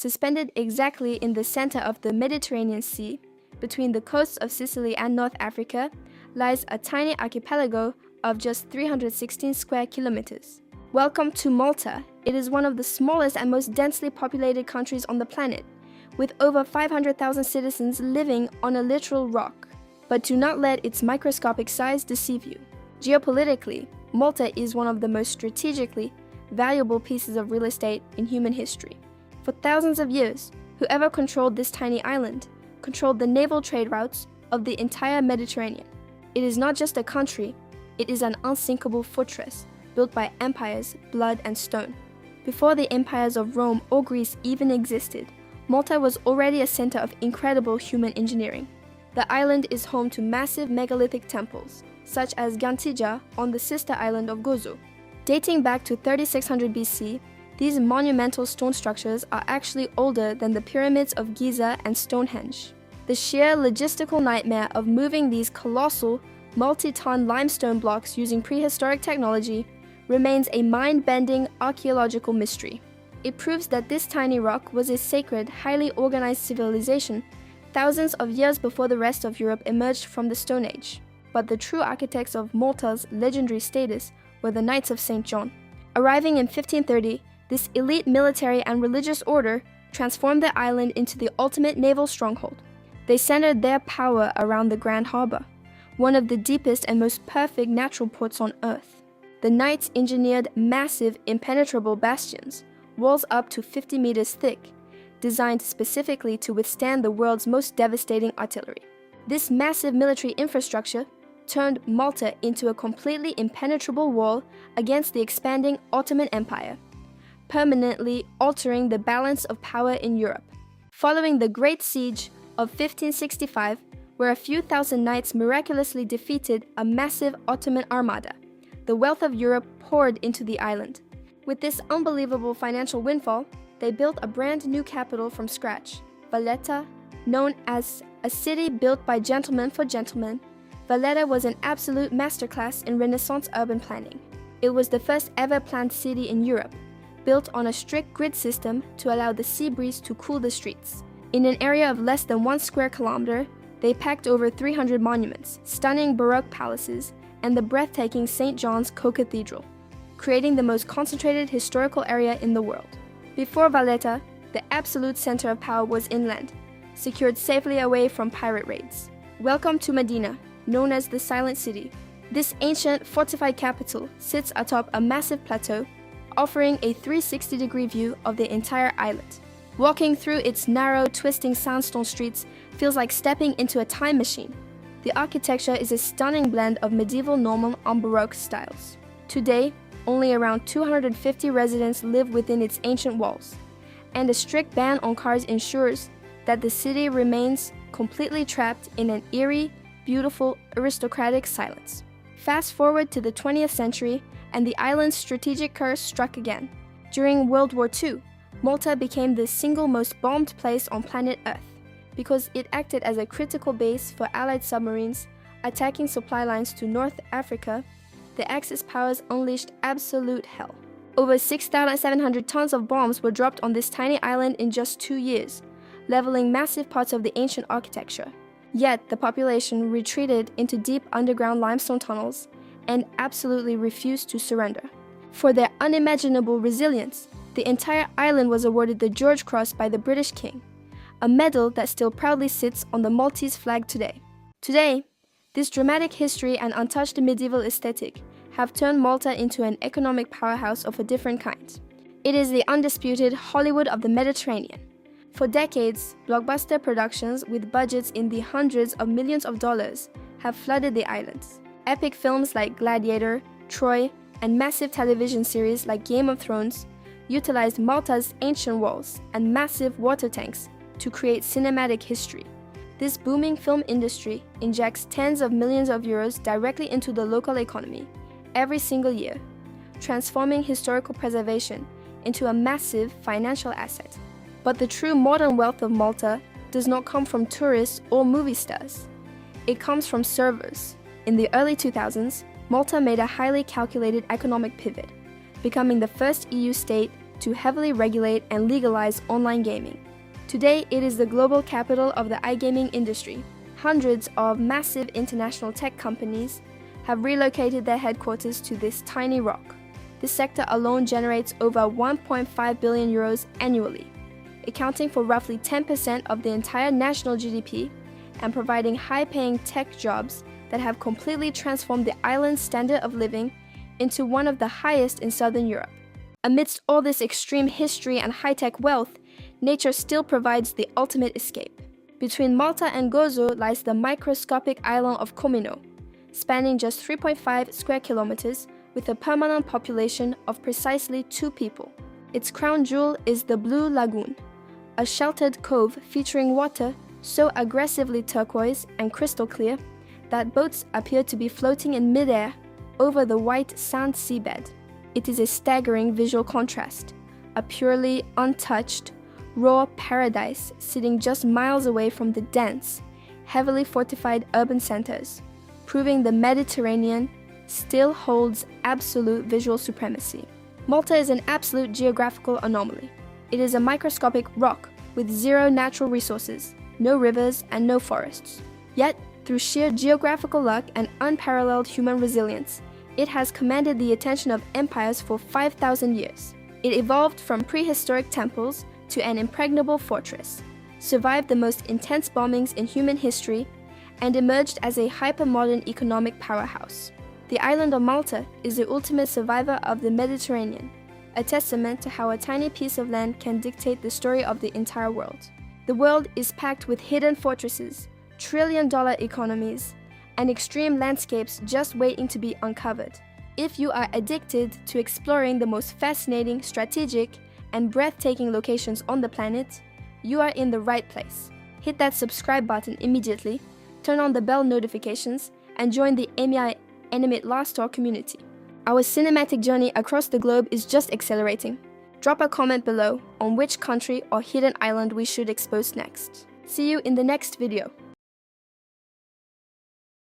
suspended exactly in the center of the Mediterranean Sea, between the coasts of Sicily and North Africa, lies a tiny archipelago of just 316 square kilometers. Welcome to Malta. It is one of the smallest and most densely populated countries on the planet, with over 500,000 citizens living on a literal rock. But do not let its microscopic size deceive you. Geopolitically, Malta is one of the most strategically valuable pieces of real estate in human history. For thousands of years, whoever controlled this tiny island controlled the naval trade routes of the entire Mediterranean. It is not just a country, it is an unsinkable fortress built by empires, blood, and stone. Before the empires of Rome or Greece even existed, Malta was already a center of incredible human engineering. The island is home to massive megalithic temples, such as Gantija on the sister island of Gozo. Dating back to 3600 BC, these monumental stone structures are actually older than the pyramids of Giza and Stonehenge. The sheer logistical nightmare of moving these colossal, multi-ton limestone blocks using prehistoric technology remains a mind-bending archaeological mystery. It proves that this tiny rock was a sacred, highly organized civilization thousands of years before the rest of Europe emerged from the Stone Age. But the true architects of Malta's legendary status were the Knights of St. John. Arriving in 1530, this elite military and religious order transformed the island into the ultimate naval stronghold. They centered their power around the Grand Harbor, one of the deepest and most perfect natural ports on Earth. The Knights engineered massive, impenetrable bastions, walls up to 50 meters thick, designed specifically to withstand the world's most devastating artillery. This massive military infrastructure turned Malta into a completely impenetrable wall against the expanding Ottoman Empire, permanently altering the balance of power in Europe. Following the Great Siege of 1565, where a few thousand knights miraculously defeated a massive Ottoman armada, the wealth of Europe poured into the island. With this unbelievable financial windfall, they built a brand new capital from scratch, Valletta. Known as a city built by gentlemen for gentlemen, Valletta was an absolute masterclass in Renaissance urban planning. It was the first ever planned city in Europe, built on a strict grid system to allow the sea breeze to cool the streets. In an area of less than 1 square kilometer, they packed over 300 monuments, stunning Baroque palaces, and the breathtaking St. John's Co-Cathedral, creating the most concentrated historical area in the world. Before Valletta, the absolute center of power was inland, secured safely away from pirate raids. Welcome to Mdina, known as the Silent City. This ancient, fortified capital sits atop a massive plateau, offering a 360-degree view of the entire island. Walking through its narrow, twisting sandstone streets feels like stepping into a time machine. The architecture is a stunning blend of medieval Norman and Baroque styles. Today, only around 250 residents live within its ancient walls, and a strict ban on cars ensures that the city remains completely trapped in an eerie, beautiful, aristocratic silence. Fast forward to the 20th century, and the island's strategic curse struck again. During World War II, Malta became the single most bombed place on planet Earth because it acted as a critical base for Allied submarines attacking supply lines to North Africa. The Axis powers unleashed absolute hell. Over 6,700 tons of bombs were dropped on this tiny island in just 2 years, leveling massive parts of the ancient architecture. Yet the population retreated into deep underground limestone tunnels and absolutely refused to surrender. For their unimaginable resilience, the entire island was awarded the George Cross by the British King, a medal that still proudly sits on the Maltese flag today. Today, this dramatic history and untouched medieval aesthetic have turned Malta into an economic powerhouse of a different kind. It is the undisputed Hollywood of the Mediterranean. For decades, blockbuster productions with budgets in the hundreds of millions of dollars have flooded the islands. Epic films like Gladiator, Troy, and massive television series like Game of Thrones utilized Malta's ancient walls and massive water tanks to create cinematic history. This booming film industry injects tens of millions of euros directly into the local economy every single year, transforming historical preservation into a massive financial asset. But the true modern wealth of Malta does not come from tourists or movie stars. It comes from servers. In the early 2000s, Malta made a highly calculated economic pivot, becoming the first EU state to heavily regulate and legalize online gaming. Today, it is the global capital of the iGaming industry. Hundreds of massive international tech companies have relocated their headquarters to this tiny rock. This sector alone generates over 1.5 billion euros annually, accounting for roughly 10% of the entire national GDP and providing high-paying tech jobs that have completely transformed the island's standard of living into one of the highest in Southern Europe. Amidst all this extreme history and high-tech wealth, nature still provides the ultimate escape. Between Malta and Gozo lies the microscopic island of Comino, spanning just 3.5 square kilometers with a permanent population of precisely 2 people. Its crown jewel is the Blue Lagoon, a sheltered cove featuring water so aggressively turquoise and crystal clear that boats appear to be floating in midair over the white sand seabed. It is a staggering visual contrast, a purely untouched, raw paradise sitting just miles away from the dense, heavily fortified urban centers, proving the Mediterranean still holds absolute visual supremacy. Malta is an absolute geographical anomaly. It is a microscopic rock with zero natural resources, no rivers, and no forests. Yet, through sheer geographical luck and unparalleled human resilience, it has commanded the attention of empires for 5,000 years. It evolved from prehistoric temples to an impregnable fortress, survived the most intense bombings in human history, and emerged as a hyper-modern economic powerhouse. The island of Malta is the ultimate survivor of the Mediterranean, a testament to how a tiny piece of land can dictate the story of the entire world. The world is packed with hidden fortresses, trillion-dollar economies, and extreme landscapes just waiting to be uncovered. If you are addicted to exploring the most fascinating, strategic, and breathtaking locations on the planet, you are in the right place. Hit that subscribe button immediately, turn on the bell notifications, and join the AMI Animate Last Tour community. Our cinematic journey across the globe is just accelerating. Drop a comment below on which country or hidden island we should expose next. See you in the next video.